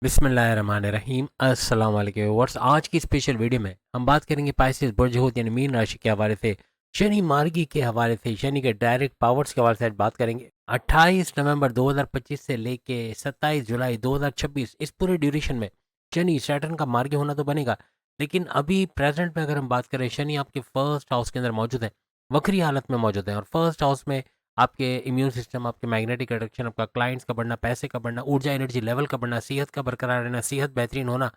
बिस्मिल्लाहिर्रहमानिर्रहीम अस्सलाम वालेकुम व्यूअर्स। आज की स्पेशल वीडियो में हम बात करेंगे पाइसेस बुर्ज हूत यानी मीन राशि के हवाले से, शनि मार्गी के हवाले से, शनि के डायरेक्ट पावर्स के हवाले से आज बात करेंगे। 28 नवंबर 2025 से लेके 27 जुलाई 2026 इस पूरे ड्यूरेशन में शनि सैटर्न का मार्गी होना तो बनेगा, लेकिन अभी प्रेजेंट में अगर हम बात करें, शनि आपके फर्स्ट हाउस के अंदर मौजूद है, वक्री हालत में मौजूद है। और फर्स्ट हाउस में आपके इम्यून सिस्टम, आपके मैग्नेटिक अट्रैक्शन, आपका क्लाइंट्स का बढ़ना, पैसे का बढ़ना, ऊर्जा एनर्जी लेवल का बढ़ना, सेहत का बरकरार रहना, सेहत बेहतरीन होना,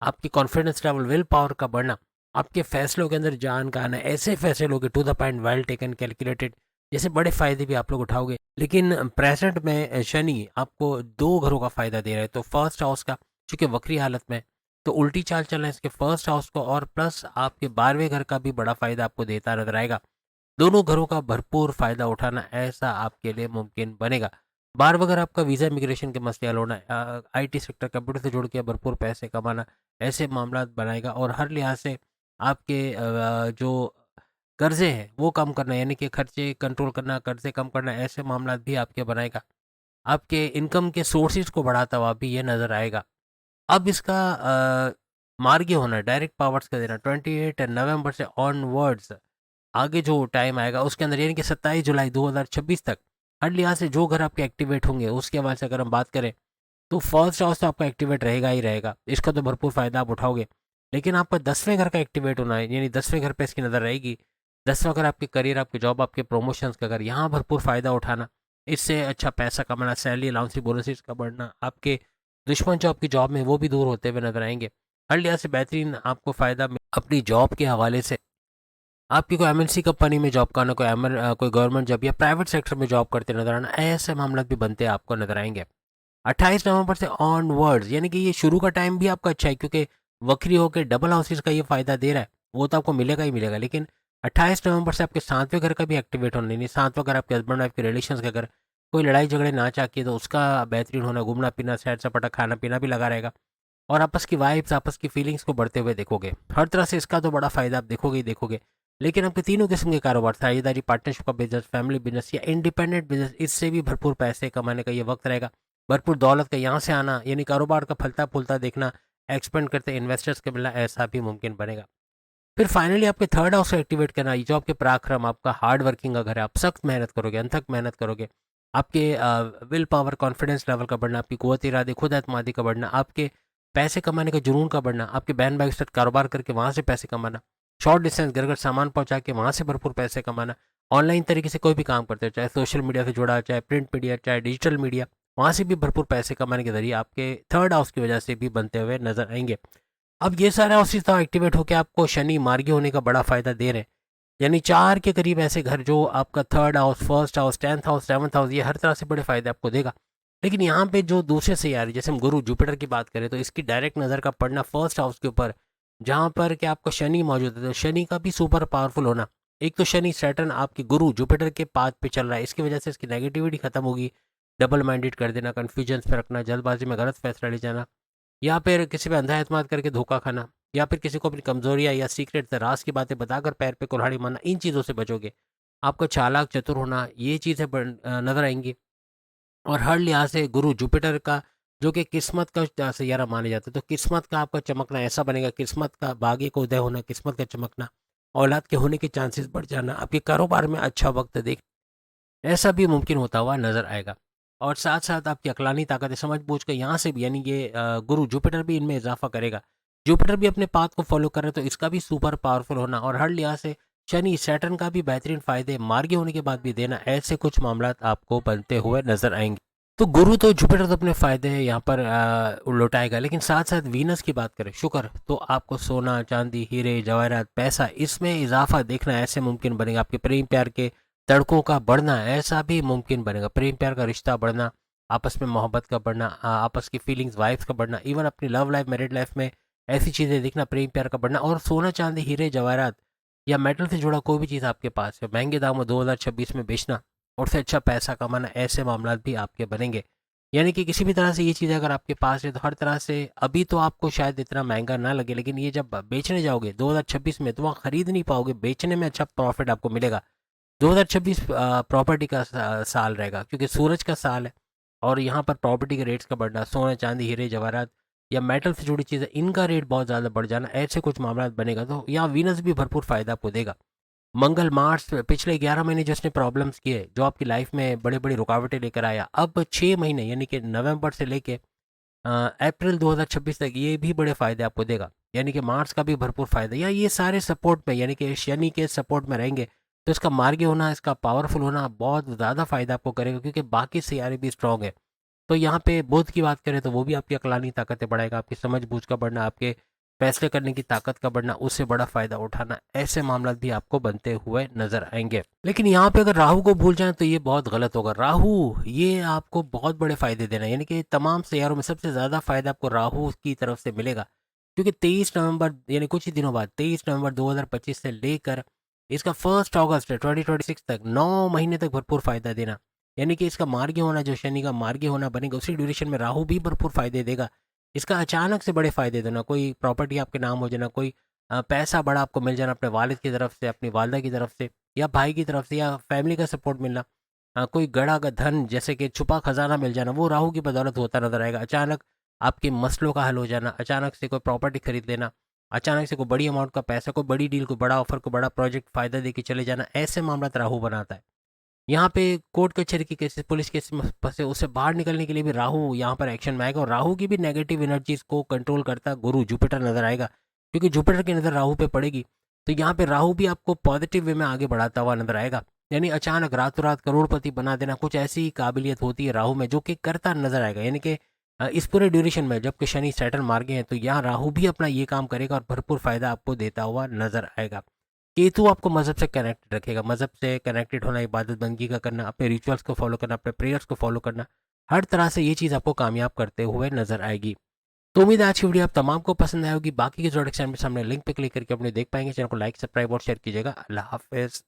आपकी कॉन्फिडेंस लेवल, विल पावर का बढ़ना, आपके फैसलों के अंदर जान का आना, ऐसे फैसले लोगे to the point, well taken, calculated, जैसे बड़े फायदे भी आप लोग उठाओगे। लेकिन प्रेजेंट में शनि आपको दो घरों का फायदा दे रहा है। तो फर्स्ट हाउस का, चूंकि वक्री हालत में, तो उल्टी चाल चल रहा है इसके फर्स्ट हाउस को, और प्लस आपके 12वें घर का भी बड़ा फायदा आपको देता नजर आएगा। दोनों घरों का भरपूर फ़ायदा उठाना ऐसा आपके लिए मुमकिन बनेगा। बार वगैरह आपका वीज़ा इमिग्रेशन के मसले हल होना, आईटी सेक्टर कंप्यूटर से जुड़ के भरपूर पैसे कमाना, ऐसे मामला बनाएगा। और हर लिहाज से आपके जो कर्ज़े हैं वो कम करना, यानी कि खर्चे कंट्रोल करना, कर्ज़े कम करना, ऐसे मामला भी आपके बनाएगा। आपके इनकम के सोर्सेज को बढ़ाता हुआ भी ये नज़र आएगा। अब इसका मार्गी होना, डायरेक्ट पावर्स का देना 28 नवंबर से ऑनवर्ड्स आगे जो टाइम आएगा उसके अंदर, यानी कि 27 जुलाई 2026 तक, हर लिहाज से जो घर आपके एक्टिवेट होंगे उसके हवाले से अगर हम बात करें, तो फर्स्ट हाउस तो आपका एक्टिवेट रहेगा ही रहेगा, इसका तो भरपूर फ़ायदा आप उठाओगे। लेकिन आपका 10वें घर का एक्टिवेट होना है, यानी 10वें घर पे इसकी नज़र रहेगी। 10वां घर आपके करियर, आपके जॉब, आपके प्रमोशंस का घर, यहाँ भरपूर फ़ायदा उठाना, इससे अच्छा पैसा कमाना, सैलरी अलाउंस बोनसेस का बढ़ना, आपके दुश्मन जो आपकी जॉब में वो भी दूर होते हुए नजर आएंगे। हर लिहाज से बेहतरीन आपको फ़ायदा अपनी जॉब के हवाले से। आपकी कोई एमएनसी कंपनी में जॉब करना, कोई गवर्नमेंट जॉब या प्राइवेट सेक्टर में जॉब करते नजर आना, ऐसे मामला भी बनते आपको नजर आएंगे। 28 नवंबर से ऑनवर्ड्स, यानी कि ये शुरू का टाइम भी आपका अच्छा है, क्योंकि वक्री होकर डबल हाउसेस का ये फायदा दे रहा है, वो तो आपको मिलेगा ही मिलेगा। लेकिन 28 नवंबर से आपके 7वें घर का भी एक्टिवेट होना, नहीं 7वां घर आपके हस्बैंड वाइफ के रिलेशन का घर, कोई लड़ाई झगड़े ना चाहती तो उसका बेहतरीन होना, घूमना पीना, सैर सपाटा, खाना पीना भी लगा रहेगा। और आपस की वाइब्स, आपस की फीलिंग्स को बढ़ते हुए देखोगे, हर तरह से इसका तो बड़ा फायदा आप देखोगे ही देखोगे। लेकिन आपके तीनों किस्म के कारोबार, साझेदारी, पार्टनरशिप का बिजनेस, फैमिली बिजनेस या इंडिपेंडेंट बिजनेस, इससे भी भरपूर पैसे कमाने का ये वक्त रहेगा। भरपूर दौलत का यहाँ से आना, यानी कारोबार का फलता फूलता देखना, एक्सपेंड करते इन्वेस्टर्स के मिलना, ऐसा भी मुमकिन बनेगा। फिर फाइनली आपके थर्ड हाउस को एक्टिवेट करना, ये जो आपके पराक्रम, आपका हार्ड वर्किंग का घर है, आप सख्त मेहनत करोगे, अनथक मेहनत करोगे, आपके विल पावर, कॉन्फिडेंस लेवल का बढ़ना, आपकी कुव्वत इरादे, खुद एतमादी का बढ़ना, आपके पैसे कमाने का जुनून का बढ़ना, आपके बहन भाई के साथ कारोबार करके वहाँ से पैसे कमाना, शॉर्ट डिस्टेंस घर घर सामान पहुँचा के वहाँ से भरपूर पैसे कमाना, ऑनलाइन तरीके से कोई भी काम करते हो, चाहे सोशल मीडिया से जुड़ा, चाहे प्रिंट मीडिया, चाहे डिजिटल मीडिया, वहाँ से भी भरपूर पैसे कमाने के जरिए आपके थर्ड हाउस की वजह से भी बनते हुए नजर आएंगे। अब ये सारे हाउसेस तो एक्टिवेट होकर आपको शनि मार्गी होने का बड़ा फायदा दे रहे हैं, यानी 4 के करीब ऐसे घर जो आपका third house, first house, 10th house, 7th house, ये हर तरह से बड़े फायदे आपको देगा। लेकिन यहाँ पे जो दूसरे सैयारे, जैसे हम गुरु जुपिटर की बात करें, तो इसकी डायरेक्ट नज़र का पड़ना फर्स्ट हाउस के ऊपर, जहाँ पर कि आपका शनि मौजूद है, तो शनि का भी सुपर पावरफुल होना। एक तो शनि सैटर्न आपके गुरु जुपिटर के पाथ पे चल रहा है, इसकी वजह से इसकी नेगेटिविटी खत्म होगी, डबल माइंडेड कर देना, कन्फ्यूजन पे रखना, जल्दबाजी में गलत फैसला ले जाना, या फिर किसी पे अंधा एतमाद करके धोखा खाना, या फिर किसी को अपनी कमजोरियां या सीक्रेट राज की बातें बताकर पैर पे कुल्हाड़ी मारना, इन चीज़ों से बचोगे। आपको चालाक चतुर होना, ये चीज़ें नजर आएंगी। और हर लिहाज से गुरु जुपिटर का, जो कि किस्मत का सैयारा माना जाता है, तो किस्मत का आपका चमकना ऐसा बनेगा, किस्मत का भाग्य का उदय होना, किस्मत का चमकना, औलाद के होने के चांसेस बढ़ जाना, आपके कारोबार में अच्छा वक्त देख, ऐसा भी मुमकिन होता हुआ नजर आएगा। और साथ साथ आपकी अकलानी ताकत, समझ बूझ कर यहाँ से भी, यानी ये गुरु जुपिटर भी इनमें इजाफा करेगा। जुपिटर भी अपने पाथ को फॉलो कर रहे हैं, तो इसका भी सुपर पावरफुल होना, और हर लिहाज से शनि सैटर्न का भी बेहतरीन फायदे मार्गी होने के बाद भी देना, ऐसे कुछ मामला आपको बनते हुए नजर आएंगे। तो गुरु तो जुपिटर तो अपने फायदे यहाँ पर लौटाएगा, लेकिन साथ साथ वीनस की बात करें, शुक्र, तो आपको सोना चांदी, हीरे जवाहरात, पैसा, इसमें इजाफा देखना ऐसे मुमकिन बनेगा। आपके प्रेम प्यार के तड़कों का बढ़ना ऐसा भी मुमकिन बनेगा, प्रेम प्यार का रिश्ता बढ़ना, आपस में मोहब्बत का बढ़ना, आपस की फीलिंग्स, वाइफ्स का बढ़ना, इवन अपनी लव लाइफ, मैरिड लाइफ में ऐसी चीज़ें दिखना, प्रेम प्यार का बढ़ना। और सोना चांदी, हीरे जवाहरात या मेटल से जुड़ा कोई भी चीज़ आपके पास है, महंगे दामों 2026 में बेचना और उससे अच्छा पैसा कमाना, ऐसे मामला भी आपके बनेंगे। यानी कि किसी भी तरह से ये चीज़ अगर आपके पास है, तो हर तरह से अभी तो आपको शायद इतना महंगा ना लगे, लेकिन ये जब बेचने जाओगे 2026 में, तो वहाँ खरीद नहीं पाओगे, बेचने में अच्छा प्रॉफिट आपको मिलेगा। 2026 प्रॉपर्टी का साल रहेगा, क्योंकि सूरज का साल है, और यहाँ पर प्रॉपर्टी के रेट्स का बढ़ना, सोना चांदी हीरे जवाहरात, या मेटल से जुड़ी चीज़ें, इनका रेट बहुत ज़्यादा बढ़ जाना, ऐसे कुछ मामला बनेगा। तो यहाँ वीनस भी भरपूर फायदा आपको देगा। मंगल, मार्स पिछले 11 महीने जो इसने प्रॉब्लम्स किए, जो आपकी लाइफ में बड़ी बड़ी रुकावटें लेकर आया, अब 6 महीने यानी कि नवंबर से लेके अप्रैल 2026 तक ये भी बड़े फायदे आपको देगा। यानी कि मार्स का भी भरपूर फायदा, या ये सारे सपोर्ट में यानी कि शनि के सपोर्ट में रहेंगे, तो इसका मार्गी होना, इसका पावरफुल होना बहुत ज़्यादा फायदा आपको करेगा, क्योंकि बाकी सियारे भी स्ट्रांग है। तो यहाँ पे बुध की बात करें तो वो भी आपकी अकलानी ताकतें बढ़ाएगा, आपकी समझ बूझ का बढ़ना, आपके फैसले करने की ताकत का बढ़ना, उससे बड़ा फायदा उठाना, ऐसे मामला भी आपको बनते हुए नजर आएंगे। लेकिन यहाँ पे अगर राहु को भूल जाएं तो ये बहुत गलत होगा। राहु ये आपको बहुत बड़े फायदे देना, यानी कि तमाम सियारों में सबसे ज्यादा फायदा आपको राहु की तरफ से मिलेगा, क्योंकि 23 नवंबर यानी कुछ ही दिनों बाद 23 नवंबर 2025 से लेकर इसका 1 अगस्त 2026 तक 9 महीने तक भरपूर फायदा देना। यानी कि इसका मार्गी होना, जो शनि का मार्गी होना बनेगा, उसी ड्यूरेशन में राहु भी भरपूर फायदे देगा। इसका अचानक से बड़े फायदे देना, कोई प्रॉपर्टी आपके नाम हो जाना, कोई पैसा बड़ा आपको मिल जाना अपने वालिद की तरफ से, अपनी वालदा की तरफ से, या भाई की तरफ से, या फैमिली का सपोर्ट मिलना, कोई गड़ा का धन जैसे कि छुपा खजाना मिल जाना, वो राहु की बदौलत होता नजर आएगा। अचानक आपके मसलों का हल हो जाना, अचानक से कोई प्रॉपर्टी खरीद लेना, अचानक से कोई बड़ी अमाउंट का पैसा, कोई बड़ी डील, कोई बड़ा ऑफर, कोई बड़ा प्रोजेक्ट फायदा दे के चले जाना, ऐसे मामला राहु बनाता है। यहाँ पे कोर्ट कचहरी की केसेस, पुलिस केस में फंसे, उससे बाहर निकलने के लिए भी राहु यहाँ पर एक्शन में आएगा। और राहु की भी नेगेटिव एनर्जीज को कंट्रोल करता गुरु जुपिटर नजर आएगा, क्योंकि जुपिटर की नज़र राहु पे पड़ेगी। तो यहाँ पे राहु भी आपको पॉजिटिव वे में आगे बढ़ाता हुआ नजर आएगा। यानी अचानक रातों रात करोड़पति बना देना, कुछ ऐसी काबिलियत होती है राहु में, जो कि करता नजर आएगा। यानी कि इस पूरे ड्यूरेशन में जबकि शनि सैटर्न मार गए हैं, तो यहाँ राहु भी अपना ये काम करेगा और भरपूर फायदा आपको देता हुआ नजर आएगा। केतु आपको मज़हब से कनेक्टेड रखेगा, मज़हब से कनेक्टेड होना, इबादत बंदगी का करना, अपने रिचुअल्स को फॉलो करना, अपने प्रेयर्स को फॉलो करना, हर तरह से ये चीज़ आपको कामयाब करते हुए नजर आएगी। तो उम्मीद है आज की वीडियो आप तमाम को पसंद आएगी। बाकी के जो चैनल में सामने लिंक पे क्लिक करके अपने देख पाएंगे। चैनल को लाइक, सब्सक्राइब और शेयर कीजिएगा। अल्लाह हाफिज़।